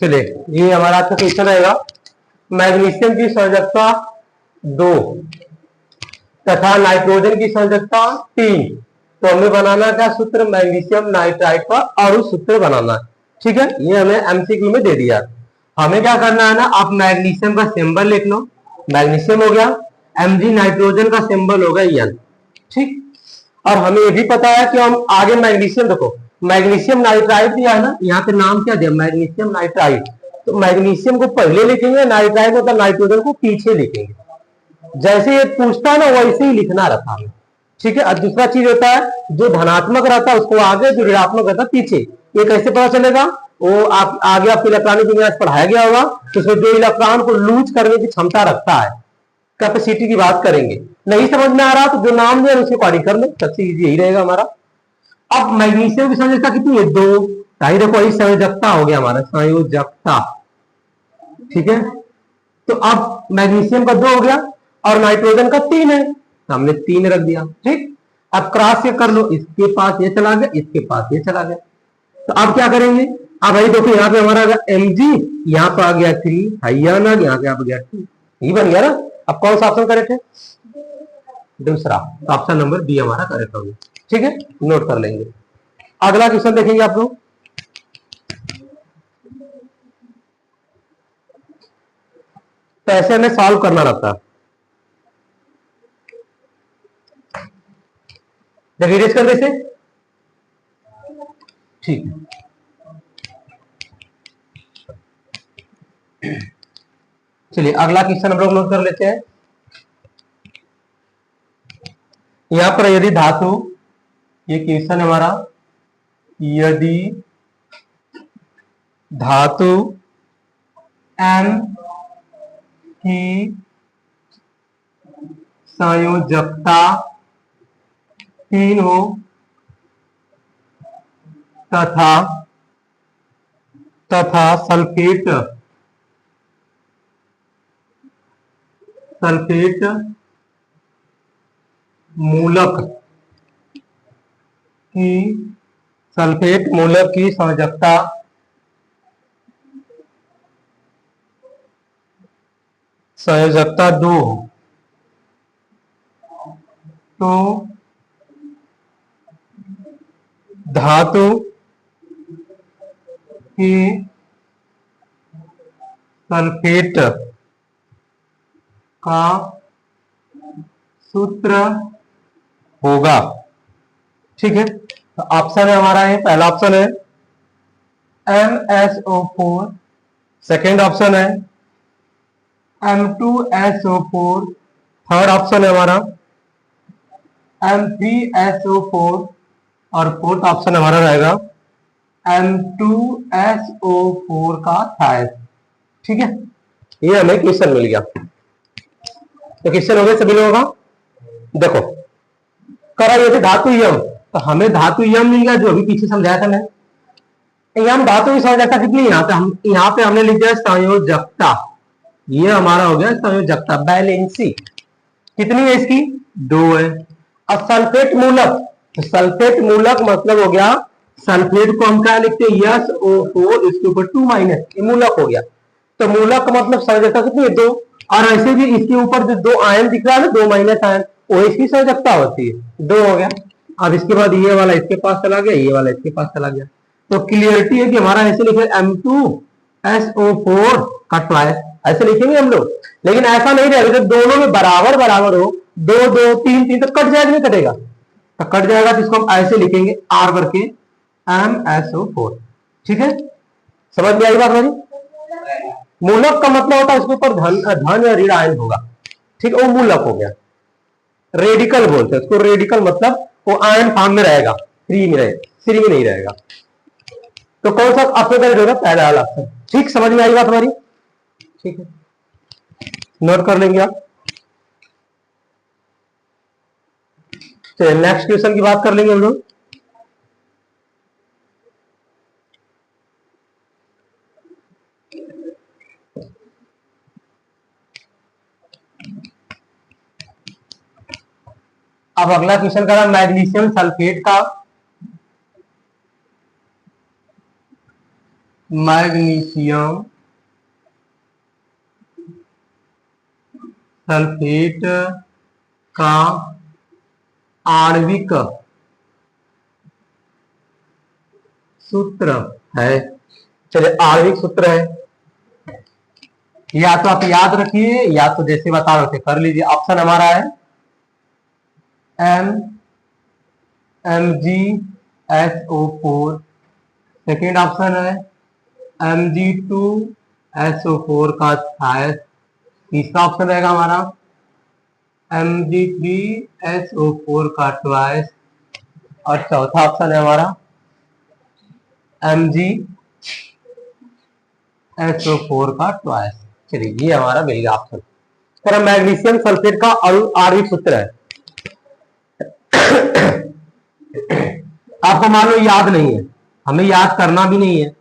चलिए ये हमारा आज का क्वेश्चन रहेगा। मैग्नीशियम की संयोजकता 2 तथा नाइट्रोजन की संयोजकता 3। तो हमें बनाना क्या सूत्र, मैग्नीशियम नाइट्राइड का अणु सूत्र बनाना है। ठीक है, ये हमें एमसीक्यू में दे दिया। हमें क्या करना है ना, आप मैग्नीशियम का सिंबल लिख लो। मैग्नीशियम हो गया Mg, नाइट्रोजन का सिंबल होगा N। ठीक, और हमें ये भी पता है कि हम आगे मैग्नीशियम, देखो मैग्नीशियम नाइट्राइड दिया है ना, यहाँ पे नाम क्या दिया, मैग्नीशियम नाइट्राइड। तो मैग्नीशियम को पहले लिखेंगे, नाइट्राइड मतलब नाइट्रोजन को पीछे लिखेंगे। जैसे ये पूछता है ना वैसे ही लिखना रहता है। ठीक है, और दूसरा चीज होता है जो धनात्मक रहता है उसको आगे, जो ऋणात्मक रहता है पीछे। ये कैसे पता चलेगा, वो आप आगे आपको इलेक्ट्रॉनिक विज्ञान पढ़ाया गया होगा। तो उसमें जो इलेक्ट्रॉन को लूज करने की क्षमता रखता है, कैपेसिटी की बात करेंगे। नहीं समझ में आ रहा तो जो नाम दिया उसको कॉपी कर लो, सबसे इजी यही रहेगा हमारा। अब मैग्नीशियम की संयोजकता कितनी है, 2। ताकि देखो यही संयोजकता हो गया हमारा, संयोजकता। ठीक है, तो अब मैग्नीशियम का 2 हो गया और नाइट्रोजन का 3 है, तो हमने 3 रख दिया। ठीक, अब क्रॉस चेक कर लो, इसके पास ये चला गया, इसके पास ये चला गया। तो अब क्या करेंगे, अब भाई देखो यहाँ पे हमारा Mg, यहाँ पे आ गया 3, हाइयन यहाँ पे आ गया 2, ये बन गया ना। अब कौन सा ऑप्शन करेक्ट है, दूसरा। तो ऑप्शन नंबर बी हमारा करेक्ट होगा। ठीक है, नोट कर लेंगे। अगला क्वेश्चन देखेंगे आप लोग। तो ऐसे हमें सॉल्व करना रहता है। देखिए कर देते, ठीक है। चलिए अगला क्वेश्चन हम लोग नोट कर लेते हैं। यहां पर यदि धातु, ये क्वेश्चन हमारा, यदि धातु M की संयोजकता 3 हो तथा सल्फेट मूलक की संयोजकता 2 हो, तो धातु की सल्फेट का सूत्र होगा। ठीक है, तो ऑप्शन है हमारा, ये पहला ऑप्शन है MsO4, सेकेंड ऑप्शन है M2SO4, थर्ड ऑप्शन है हमारा M3SO4 और फोर्थ ऑप्शन हमारा रहेगा M2SO4 का थायस। ठीक है, ये हमें क्वेश्चन मिल गया। तो क्वेश्चन हो गया सभी लोगों का। देखो करा ये थे धातु यम, तो हमें धातु यम मिल गया जो अभी पीछे समझाया था मैं। यम धातु की संयोजकता कितनी, यहाँ पे हमने लिख दिया संयोजकता, ये हमारा हो गया संयोजकता, बैलेंसी कितनी है इसकी, 2 है। अब सल्फेट मूलक, तो सल्फेट मूलक मतलब हो गया, सल्फेट को हम क्या लिखते हैं, SO4 इसके ऊपर 2 माइनस, ये मूलक हो गया। तो मूलक का मतलब संयोजकता कितनी है, 2। और ऐसे भी इसके ऊपर जो 2 आयन दिख रहा है ना, 2 माइनस आयन, वो इसकी संयोजकता होती है, 2 हो गया। अब इसके बाद ये वाला इसके पास चला गया, ये वाला इसके पास चला गया। तो क्लियरिटी है कि हमारा ऐसे लिखे M2SO4 का ट्वाइस, ऐसे लिखेंगे हम लोग। लेकिन ऐसा नहीं रहेगा, जब दोनों में बराबर बराबर हो, 2 2 3 3, तो कट जाएगा, नहीं कटेगा, तो कट जाएगा। तो इसको हम ऐसे लिखेंगे R करके MsO4। ठीक है, समझ में आई बात हमारी। मूलक का मतलब होता है उसके ऊपर धन या ऋण आयन होगा। ठीक है, वो मूलक हो गया। रेडिकल बोलते हैं उसको, रेडिकल मतलब वो आयन फॉर्म में रहेगा, फ्री में रहेगा, फ्री में नहीं रहेगा। तो कौन सा ऑप्शन करेक्ट होगा, पहला वाला ऑप्शन। ठीक, समझ में आई बात हमारी। ठीक है, नोट कर लेंगे आप। तो नेक्स्ट क्वेश्चन की बात कर लेंगे हम लोग। अब अगला क्वेश्चन करा मैग्नीशियम सल्फेट का मैग्नीशियम सल्फेट का आणविक सूत्र है। चलिए, आणविक सूत्र है, या तो आप याद रखिए या तो जैसे बता रहे थे कर लीजिए। ऑप्शन हमारा है MgSO4, सेकेंड ऑप्शन है Mg2SO4 का थायस, तीसरा ऑप्शन रहेगा हमारा Mg3SO4 का ट्वाइस, और चौथा ऑप्शन है हमारा MgSO4 का ट्वाइस। चलिए, ये हमारा मिल गया ऑप्शन। तो मैग्नीशियम सल्फेट का आणविक सूत्र है। आपको मान लो याद नहीं है, हमें याद करना भी नहीं है,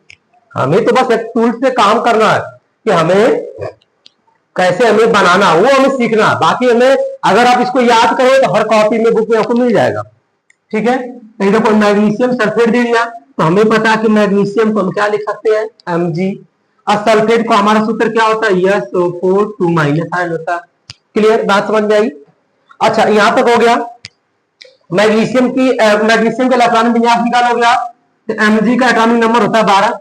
हमें तो बस एक टूल से काम करना है कि हमें कैसे हमें बनाना, वो हमें सीखना। बाकी हमें अगर आप इसको याद करो तो हर कॉपी में बुक में आपको मिल जाएगा। ठीक है, तो देखो मैग्नीशियम सल्फेट दे दिया, तो हमें पता है कि मैग्नीशियम को हम क्या लिख सकते हैं Mg, और सल्फेट को हमारा सूत्र क्या होता है SO4 2 माइनस आयन होता है। क्लियर, बात समझ में आई? अच्छा, यहां तक हो गया। मैग्नीशियम का इलेक्ट्रॉनिक विन्यास निकाल हो गया, तो Mg का एटॉमिक नंबर होता है 12।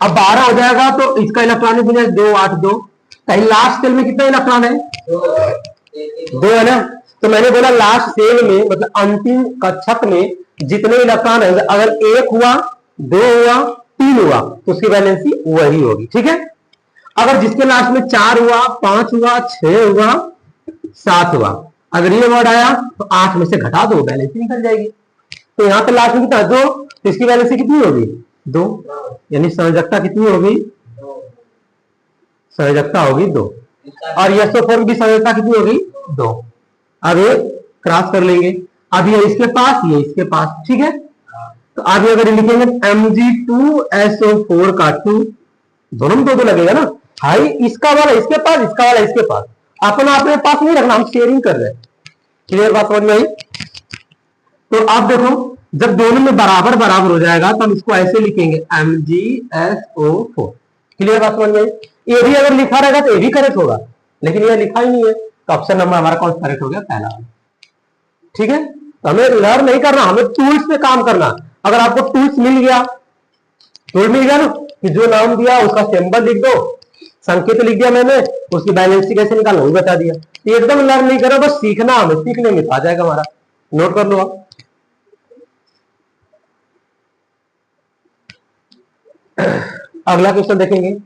अब 12 हो जाएगा तो इसका इलेक्ट्रॉनिक विन्यास 2 8 2। लास्ट सेल में कितना इलेक्ट्रॉन है? 2 है ना। तो मैंने बोला लास्ट सेल में मतलब अंतिम कक्षक में जितने इलेक्ट्रॉन है, अगर 1 हुआ 2 हुआ 3 हुआ तो उसकी वैलेंसी वही होगी। ठीक है, अगर जिसके लास्ट में 4 हुआ 5 हुआ 6 हुआ 7 हुआ, अगर ये वर्ड आया तो 8 में से घटा दो, वैलेंसी निकल जाएगी। तो यहाँ पे लास्ट में कितना 2, तो इसकी वैलेंसी कितनी होगी 2, यानी संयोजकता कितनी होगी? संयोजकता होगी 2, और SO4 की संयोजकता कितनी होगी 2। अब ये क्रॉस कर लेंगे, अब ये इसके पास ये इसके पास। ठीक है, तो आगे अगर लिखेंगे Mg2SO4 का 2, दोनों में 2 लगेगा ना भाई, इसका वाला इसके पास, इसका वाला इसके पास, अपना अपने पास नहीं रखना, हम शेयरिंग कर रहे हैं। क्लियर बात समझ में आई? तो आप देखो जब दोनों में बराबर बराबर हो जाएगा तो हम इसको ऐसे लिखेंगे MgSO4। क्लियर बात समझ में आई? ये भी अगर लिखा रहेगा तो ये भी करेक्ट होगा, लेकिन ये लिखा ही नहीं है, तो ऑप्शन नंबर हमारा कौन सा करेक्ट हो गया? पहला। ठीक है, तो हमें लर्न नहीं करना, हमें टूल्स पे काम करना। अगर आपको टूल्स मिल गया, टूल मिल गया ना कि जो नाम दिया उसका सिंबल लिख दो, संकेत लिख दिया मैंने, उसकी बैलेंसी कैसे निकालना वो बता दिया। एकदम लर्न नहीं करो, बस सीखना, हमें सीखने में आ जाएगा हमारा। नोट कर लो आप। अगला क्वेश्चन देखेंगे।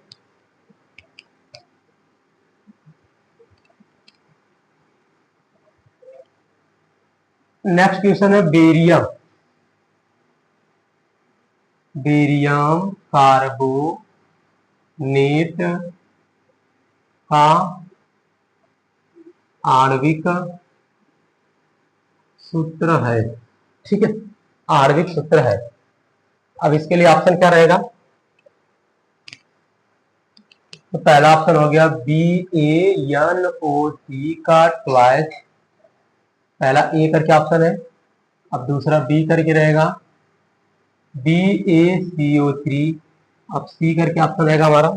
नेक्स्ट क्वेश्चन है बेरियम। बेरियम कार्बोनेट का आणविक सूत्र है। ठीक है, आणविक सूत्र है। अब इसके लिए ऑप्शन क्या रहेगा? तो पहला ऑप्शन हो गया BaNO3 का ट्वाइस, पहला ए करके ऑप्शन है। अब दूसरा बी करके रहेगा BaCO3, अब सी करके ऑप्शन रहेगा हमारा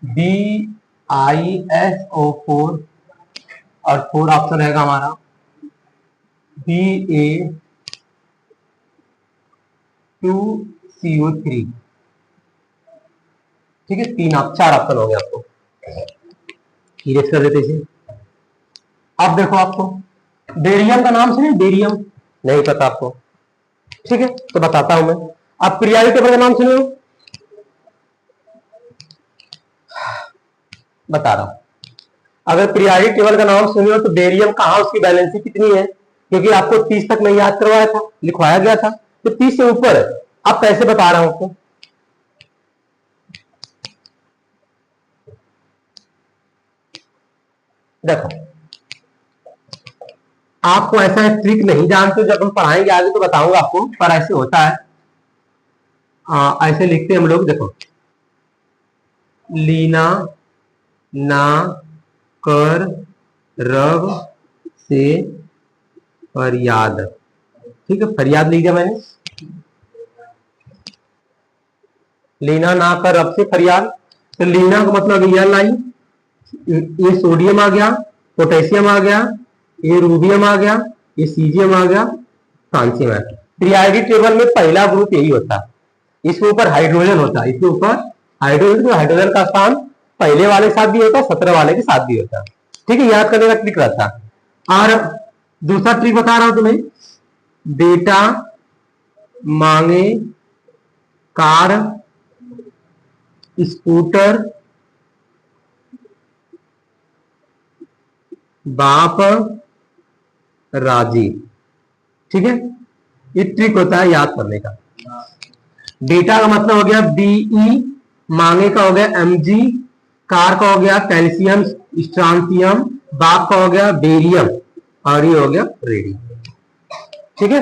BiSO4, और फोर्थ ऑप्शन रहेगा हमारा Ba2CO3। ठीक है, 4 ऑप्शन हो गए आपको, इरेज कर देते इसे। अब देखो आपको बेरियम का नाम सुनिए, बेरियम नहीं पता आपको? ठीक है, तो बताता हूं मैं। अब पीरियोडिक टेबल का नाम सुनिए, बता रहा हूं। अगर पीरियोडिक टेबल का नाम सुनिए तो बेरियम कहां, उसकी बैलेंसी कितनी है, क्योंकि आपको 30 तक मैं याद करवाया था, लिखवाया गया था, तो 30 से ऊपर है। अब कैसे बता रहा हूं आपको, देखो आपको ऐसा ट्रिक नहीं जानते, जब हम पढ़ाएंगे आगे तो बताऊंगा आपको, पर ऐसे होता है। ऐसे लिखते हैं हम लोग, देखो लीना ना कर रब से फरियाद। ठीक है, फरियाद लिख दिया मैंने। लीना ना कर रब से फरियाद। तो लीना का मतलब ये लाई, ये सोडियम आ गया, पोटेशियम आ गया, ये रूबियम आ गया, ये सीजियम आ गया, फ्रांसियम है। पीरियोडिक टेबल में पहला ग्रुप यही होता है, इसके ऊपर हाइड्रोजन होता है, इसके ऊपर हाइड्रोजन, हाइड्रोजन का स्थान पहले वाले के साथ भी होता है, 17 वाले के साथ भी होता है। ठीक है, याद करने का ट्रिक रहता है। और दूसरा ट्रिक बता रहा हूं तुम्हें, बेटा मांगे कार स्कूटर बाप राजी। ठीक है, ये ट्रिक होता है याद करने का। बेटा का मतलब हो गया बीई, मांगे का हो गया एमजी, कार का हो गया कैल्शियम स्ट्रांसियम, बाप का हो गया बेरियम, और ये हो गया रेडियम। ठीक है,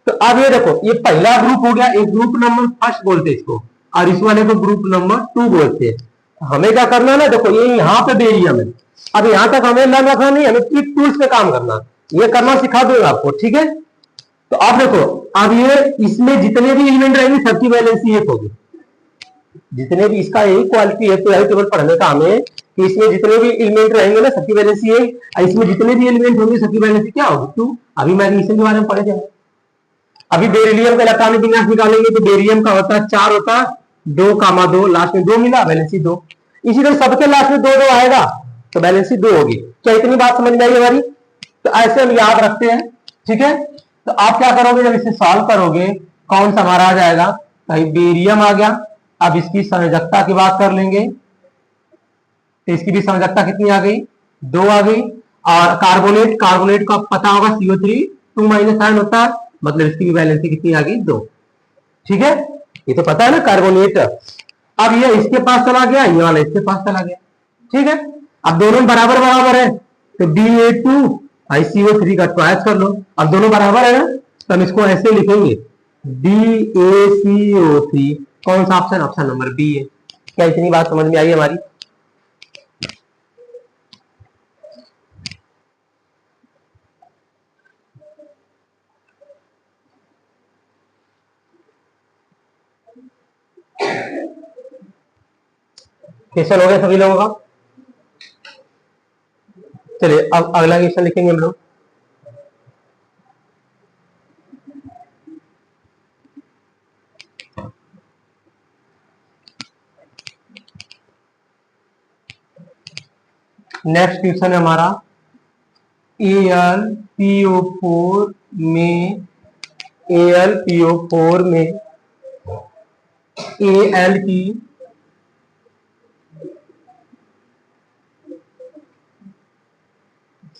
तो अब ये देखो, ये पहला ग्रुप हो गया, एक ग्रुप नंबर फर्स्ट बोलते हैं इसको, और इस वाले को ग्रुप नंबर 2 बोलते हैं। हमें क्या करना है ना, देखो ये यहाँ पे बेरियम है, अब यहां तक हमें लग रखना नहीं, हमें ट्रिक टूल्स पे काम करना, ये करना सिखा दूंगा आपको। ठीक है, तो आप देखो, अब ये इसमें जितने भी एलिमेंट रहेंगे सबकी वैलेंसी 1 होगी। जितने भी, इसका यही क्वालिटी है पीरियोडिक टेबल पढ़ने का हमें, कि इसमें जितने भी एलिमेंट रहेंगे ना सबकी वैलेंसी 1, और इसमें जितने भी एलिमेंट होंगे सबकी वैलेंसी क्या होगी 2। अभी मैग्नीशियम के बारे में पढ़े थे, अभी बेरिलियम का इलेक्ट्रॉनिक विन्यास निकालेंगे तो बेरियम का होता है 4 होता है, 2,2, लास्ट में 2 मिला, वैलेंसी 2। इसी तरह सबके लास्ट में 2 2 आएगा तो वैलेंसी 2 होगी। क्या इतनी बात समझ में आई हमारी? तो ऐसे हम याद रखते हैं। ठीक है, तो आप क्या करोगे, जब इसे सॉल्व करोगे कौन सा हमारा आ जाएगा, भाई बेरियम आ गया। अब इसकी संयोजकता की बात कर लेंगे, तो इसकी भी संयोजकता कितनी आ गई, 2 आ गई। और कार्बोनेट, कार्बोनेट का पता होगा CO3 2 माइनस आयन होता है, मतलब इसकी भी वैलेंसी कितनी आ गई, 2। ठीक है, ये तो पता है ना कार्बोनेट। अब ये इसके पास चला गया, ये वाला इसके पास चला गया। ठीक है, अब दोनों बराबर बराबर है, तो Da2 CO3 का ट्वाइस कर लो। अब दोनों बराबर है ना, तो हम इसको ऐसे लिखेंगे DaCO3। कौन सा ऑप्शन? ऑप्शन नंबर बी है। क्या इतनी बात समझ में आई हमारी? क्वेश्चन हो गया सभी लोगों का? चलिए अब अगला क्वेश्चन लिखेंगे हम लोग। नेक्स्ट क्वेश्चन है हमारा, AlPO4 में AlPO4 में Al की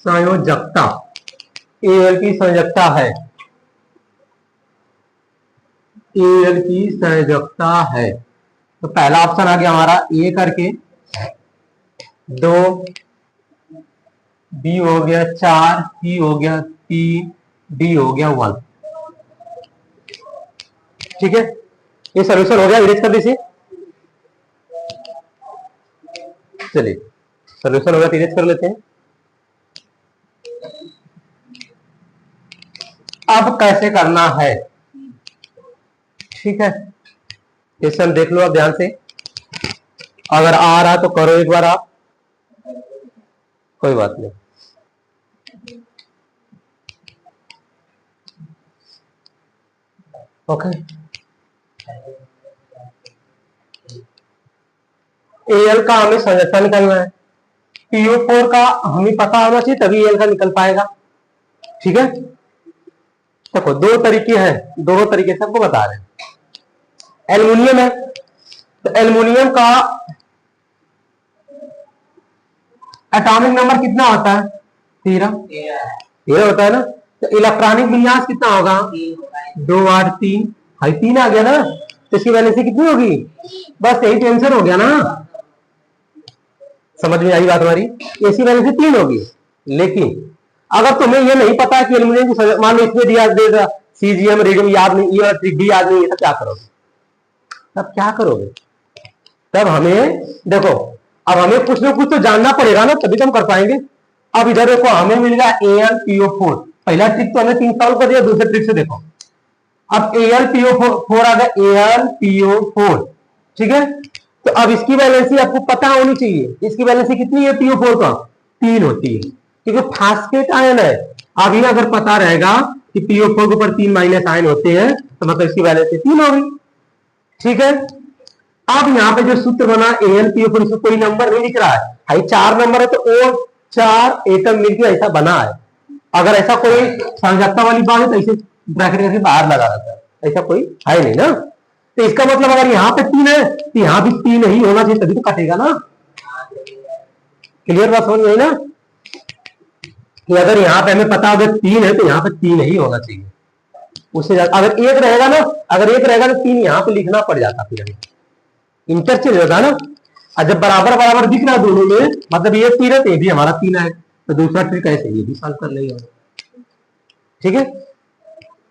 संयोजकता, Al की संयोजकता है, Al की संयोजकता है। तो पहला ऑप्शन आ गया हमारा A करके 2, B हो गया 4, C हो गया 3, D हो गया 1। ठीक है, ये सोल्यूशन हो गया, इरेज कर दीजिए। चलिए सोल्यूशन हो गया, इरेज कर लेते हैं। अब कैसे करना है? ठीक है, क्वेश्चन देख लो अब ध्यान से, अगर आ रहा तो करो एक बार आप, कोई बात नहीं। ओके, Al का हमें संयोजकता निकालना है, PO4 का हमें पता होना चाहिए तभी Al का निकल पाएगा। ठीक है, देखो 2 तरीके हैं, दोनों तरीके से आपको बता रहे हैं। एल्युमिनियम है, तो एल्युमिनियम का एटॉमिक नंबर कितना होता है? 13 होता है ना। तो इलेक्ट्रॉनिक विन्यास कितना होगा? 2 8 3, हाई 3 आ गया ना, तो इसकी वैलेंसी कितनी होगी? बस यही टेंशन हो गया ना, समझ में आई बात हमारी? इसकी वैलेंसी 3 होगी। लेकिन अगर तुम्हें ये नहीं पता है कि एल्युमिनियम की, मान लो इसमें दिया देगा सीजियम रेडियम याद नहीं, ये ट्रिक भी याद नहीं है, तब क्या करोगे? तब क्या करोगे? तब हमें देखो, अब हमें कुछ ना कुछ तो जानना पड़ेगा ना, तभी तो हम कर पाएंगे। अब इधर देखो, हमें मिल गया AlPO4। पहला ट्रिक तो हमें 3 सॉल्व कर दिया, दूसरे ट्रिक से देखो अब AlPO4 आ गया, AlPO4, ठीक है। तो अब इसकी वैलेंसी आपको पता होनी चाहिए, इसकी वैलेंसी कितनी है PO4 का, 3 होती है, क्योंकि फास्फेट आयन है। अभी अगर पता रहेगा कि PO4 के ऊपर 3 माइनस आयन होते हैं तो मतलब इसकी वैलेंसी 3 होगी, ठीक है। अब यहाँ पे जो सूत्र बना AlPO4, इसमें कोई नंबर नहीं दिख रहा है, भाई 4 नंबर है तो और 4 एटम मिलकर ऐसा बना है। अगर ऐसा कोई संयोजकता वाली बात है तो ऐसे ब्रैकेट करके बाहर लगा रहता है, ऐसा कोई है नहीं ना। तो इसका मतलब अगर यहाँ पे 3 है तो यहाँ भी 3 ही होना चाहिए, तभी तो कटेगा ना। क्लियर बात समझ में आई ना, कि अगर यहाँ पे हमें पता अगर 3 है तो यहाँ पे 3 ही होना चाहिए, उससे ज्यादा अगर एक रहेगा ना, अगर एक रहेगा तो 3 यहाँ पे लिखना पड़ जाता, फिर हमें इंटरचेंज होता ना। और जब बराबर बराबर दिख रहा दोनों में, मतलब ये 3 है तो ये भी हमारा 3 है, तो दूसरा ट्रिक ऐसे ये भी सॉल्व कर लेंगे, ठीक है।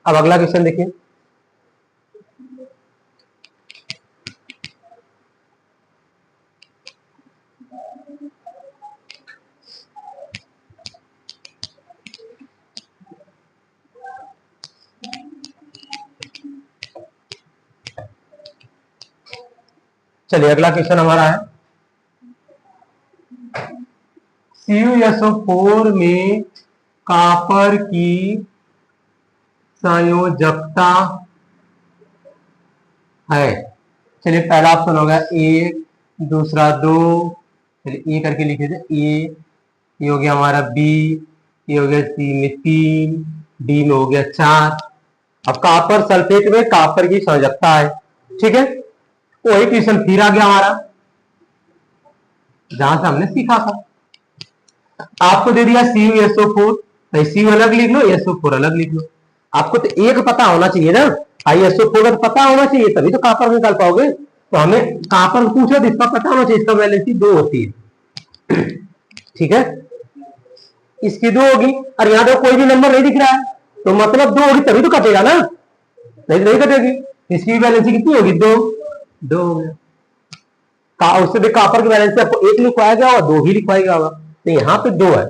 अब अगला क्वेश्चन देखिए, चलिए अगला क्वेश्चन हमारा है CuSO4 में कॉपर की संयोजकता है। चलिए पहला ऑप्शन होगा 1, दूसरा 2, चलिए ए करके लिखे थे, ये हो गया हमारा बी, ये हो गया सी में 3, डी में हो गया 4। अब कॉपर सल्फेट में कॉपर की संयोजकता है, ठीक है। वही क्वेश्चन फिर आ गया हमारा जहां से हमने सीखा था। आपको दे दिया CuSO4, तो Cu अलग लिख लो, SO4 अलग लिख लो। आपको तो एक पता होना चाहिए ना, SO4 का पता होना चाहिए, तभी तो कॉपर निकाल पाओगे। तो हमें कॉपर पूछो तो इसका पता होना चाहिए, इसका वैलेंसी 2 होती है, ठीक है। इसकी 2 होगी, और यहाँ तो कोई भी नंबर नहीं दिख रहा है, तो मतलब 2 होगी तभी तो कटेगा ना, नहीं तो नहीं कटेगी। इसकी वैलेंसी कितनी होगी, 2, 2 हो गया। उससे भी कॉपर की वैलेंसी आपको 1 लिखवाया गया और 2 ही लिखवाया गया होगा, तो यहाँ पे 2 है।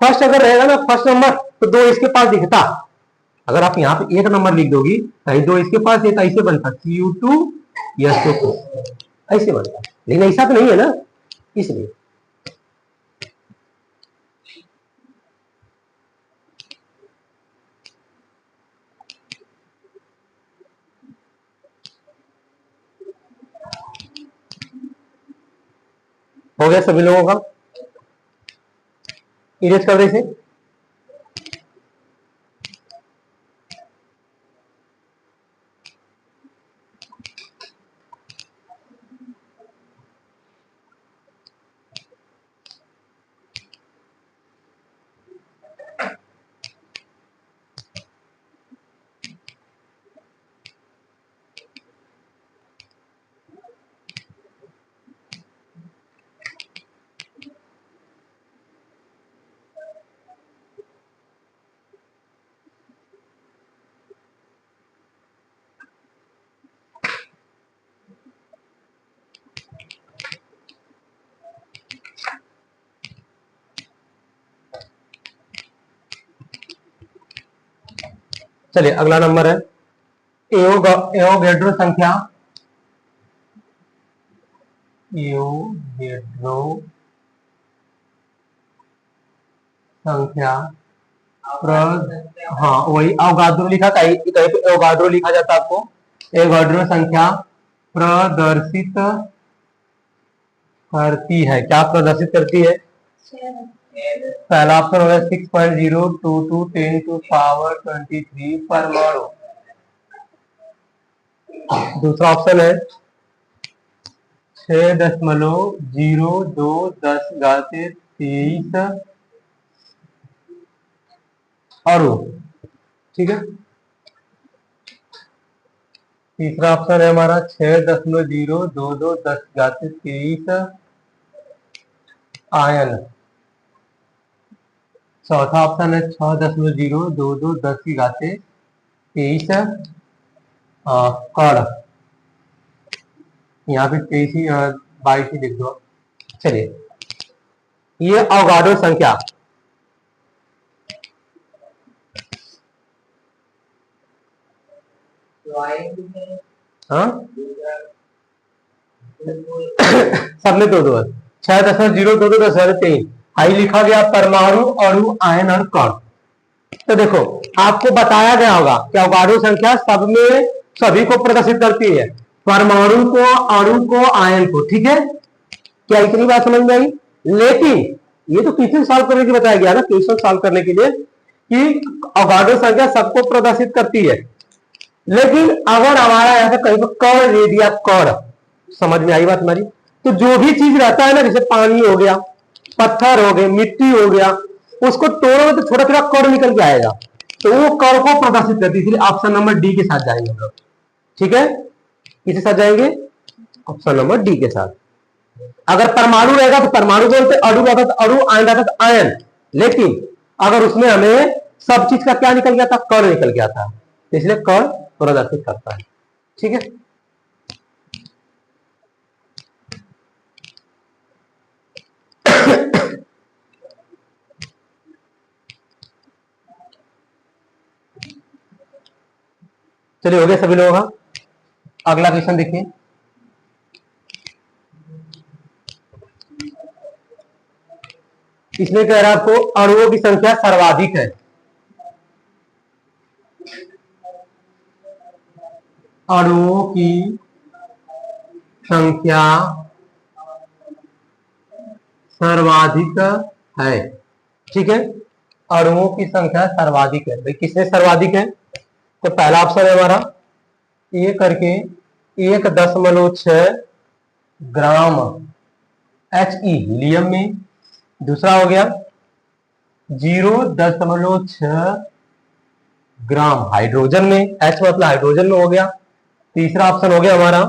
फर्स्ट अगर रहेगा ना फर्स्ट नंबर, तो 2 इसके पास दिखता। अगर आप यहाँ पे 1 नंबर लिख दोगी तो 2 इसके पास, ये ऐसे बनता Cu2SO4, ऐसे बनता, लेकिन ऐसा तो नहीं है ना, इसलिए। हो गया सभी लोगों का, इरेज कर दे इसे। चलिए अगला नंबर है एवोगैड्रो संख्या, एवोगैड्रो संख्या हाँ वही अवगाड्रो लिखा, कहीं कहीं पे एवोगाड्रो लिखा जाता है आपको। एवोगाड्रो संख्या प्रदर्शित करती है, क्या प्रदर्शित करती है, पहला ऑप्शन होगा 6.022 10 टू पावर 23 परमाणु। दूसरा ऑप्शन है 6.02 10⁻23 अणु, ठीक है। तीसरा ऑप्शन है हमारा 6.022 10⁻23 आयन। चौथा ऑप्शन है 6.022 10⁻23 कण। यहाँ पे 23 22 ही लिख दो। चलिए ये अवगाड्रो संख्या, हाँ सब में दो दो 6.022 आई लिखा गया परमाणु, अणु, आयन और कण। तो देखो आपको बताया गया होगा कि अवगाड्रो संख्या सब में सभी को प्रदर्शित करती है, परमाणु को, अणु को, आयन को। ठीक है, क्या इतनी बात समझ में आई? लेकिन ये तो क्वेश्चन सॉल्व करने के बताया गया ना, क्वेश्चन सॉल्व करने के लिए कि अवगाड्रो संख्या सबको प्रदर्शित करती है। लेकिन अगर हमारा यहाँ पे कहीं पर कण दे दिया, कण, समझ में आई बात हमारी? तो जो भी चीज रहता है ना, जैसे पानी हो गया, पत्थर हो गए, मिट्टी हो गया, उसको तोड़ो तो छोटा छोटा कण निकल के आएगा, तो वो कण को प्रदर्शित करती है। इसलिए ऑप्शन नंबर डी के साथ जाएंगे हम लोग। ठीक है, किसके साथ जाएंगे? ऑप्शन नंबर डी के साथ। अगर परमाणु रहेगा तो परमाणु बोलते, अणु रहता तो अणु, आयन रहता तो आयन। लेकिन अगर उसमें हमें सब चीज का क्या निकल गया था? कण निकल गया था, इसलिए कण प्रदर्शित करता है। ठीक है, चलिए हो गया सभी लोगों का। अगला क्वेश्चन देखिए, इसमें कह रहा है आपको अणुओं की संख्या सर्वाधिक है। अणुओं की संख्या सर्वाधिक है। ठीक है, अणुओं की संख्या सर्वाधिक है। भाई किसमें सर्वाधिक है? तो पहला ऑप्शन है हमारा ए करके 1.6 ग्राम He हीलियम में। दूसरा हो गया 0.6 ग्राम हाइड्रोजन में, H मतलब हाइड्रोजन में हो गया। तीसरा ऑप्शन हो गया हमारा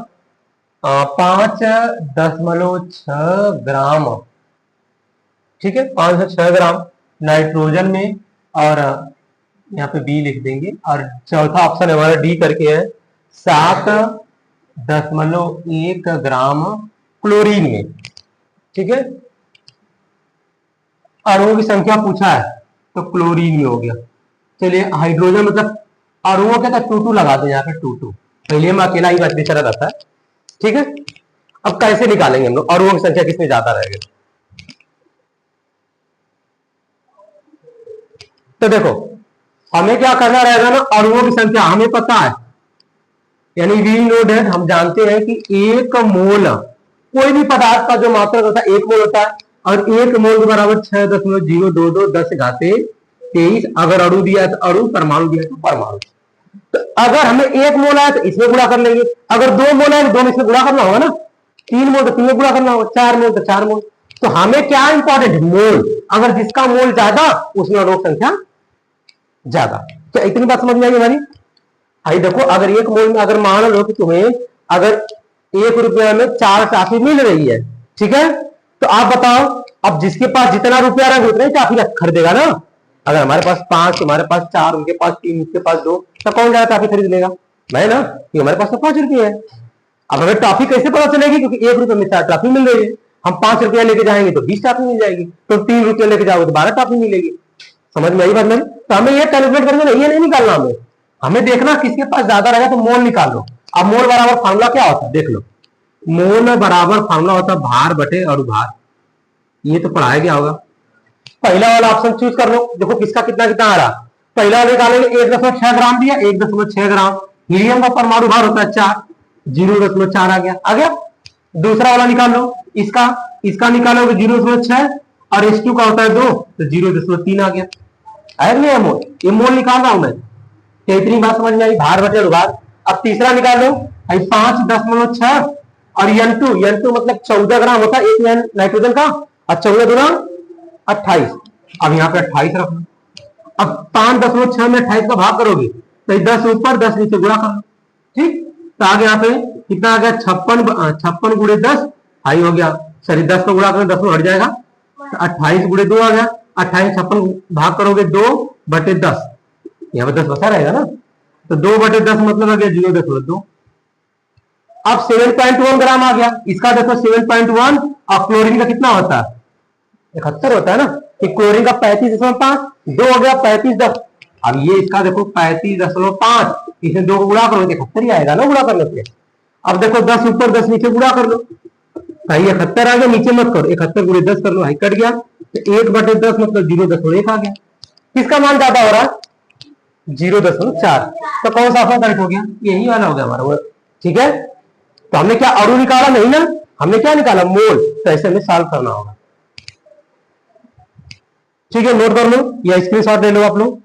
5.6 ग्राम, ठीक है, 506 ग्राम नाइट्रोजन में, और यहाँ पे बी लिख देंगे। और चौथा ऑप्शन हमारा डी करके है 7.1 ग्राम क्लोरीन में। ठीक है, अणुओं की संख्या पूछा है तो क्लोरीन में हो गया। चलिए हाइड्रोजन मतलब अणुओं के तो 2 लगा दो यहाँ पे 2। पहले में अकेला ही बेचारा रहता है। ठीक है, अब कैसे निकालेंगे हम लोग अणुओं की संख्या किसमें ज्यादा रहेगी? तो देखो हमें क्या करना रहेगा ना, अणुओं की संख्या हमें पता है, यानी वी नो दैट, हम जानते हैं कि एक मोल, कोई भी पदार्थ का जो मात्रक होता है 1 मोल होता है, और 1 मोल के बराबर 6.022 10⁻23। अगर अणु दिया तो अणु, परमाणु दिया तो परमाणु। तो अगर हमें 1 मोल आया तो इसमें गुणा कर लेंगे, अगर 2 मोल आया तो 2 में इसमें गुणा करना होगा ना, 3 मोल तो 3 में गुणा करना होगा, 4 मोल तो 4 मोल। तो हमें क्या इंपॉर्टेंट? मोल। अगर जिसका मोल ज्यादा उसमें अणु संख्या ज्यादा। क्या इतनी बात समझ में आई हमारी? आई देखो, अगर 1 मोल में, अगर मान लो कि तुम्हें अगर 1 रुपया में 4 टॉफी मिल रही है, ठीक है, तो आप बताओ, अब जिसके पास जितना रुपया रहे उतने ही टॉफी खरीदेगा ना। अगर हमारे पास 5, तुम्हारे पास 4, उनके पास 3, उनके पास 2, तो कौन ज्यादा टॉफी खरीद लेगा? मैं ना, कि हमारे पास तो 5 रुपये है। अब हमें टॉफी कैसे पता चलेगी? क्योंकि 1 रुपये में 4 टॉफी मिल रही है। हम 5 रुपया लेके जाएंगे तो 20 टॉफी मिल जाएगी, तो 3 रुपया लेके जाओगे तो 12 टॉफी मिलेगी। समझ में आई बात नहीं? तो हमें ये कैलकुलेट करके नहीं, ये नहीं निकालना, हमें देखना किसके पास ज्यादा रहेगा तो मोल निकाल लो। अब मोल बराबर फार्मूला क्या होता है? देख लो, मोल बराबर फार्मूला होता है भार बटे अणु भार। ये तो पढ़ाया गया होगा। पहला वाला ऑप्शन चूज कर लो, देखो किसका कितना कितना आ रहा। पहला वाले निकालेंगे 1.6 ग्राम दिया, 1.6 ग्राम। हीलियम का परमाणु भार होता है 4, 0.4 आ गया। दूसरा वाला निकाल लो, इसका निकालोगे 0.6, और H2 का होता है 2, तो 0.3 आ गया। आया नहीं मोल? ये मोल निकाल रहा हूं मैं। तो इतनी बात समझ में आई, भार बटे भार। अब तीसरा निकाल लो, 5.6, और N2 मतलब 14 ग्राम होता है एक नाइट्रोजन का, और 14 गुना 28। अब यहाँ पे 28 रखना। अब 5.6 में 28 का भाग करोगे तो 10 ऊपर 10 नीचे गुणा करो, ठीक। तो आगे यहाँ पे कितना आ गया? 56 गुणे 10 हाई हो गया। सॉरी 10 को गुणा करें 10 में हट जाएगा, तो 28 गुणे 2 आ गया। 28 56 भाग करोगे 2/10, यहाँ पे 10 बचा रहेगा ना, तो 2/10 मतलब आ गया 0.2। अब 7.1 ग्राम आ गया। इसका देखो 7.1, और क्लोरीन का कितना होता है? 71 होता है ना, कि क्लोरीन का 35.5, 2 हो गया 35 10, अब ये इसका देखो 35.5, इसे 2 को गुणा करो 71 ही आएगा ना गुणा करने से। अब देखो 10 ऊपर 10 नीचे गुणा कर लो, भाई 71 आ गया, नीचे मत करो, 71 गुणे 10 कर लो, भाई कट गया, तो 1/10 मतलब 0.1 आ गया। किसका मान ज्यादा हो रहा है? 0.4। तो कौन सा ऑप्शन करेक्ट हो गया? यही वाला हो गया हमारा वो। ठीक है, तो हमने क्या अणु निकाला नहीं ना, हमने क्या निकाला? मोल। तो ऐसे हमें सॉल्व करना होगा। ठीक है, नोट कर लो या स्क्रीनशॉट ले लो आप लोग।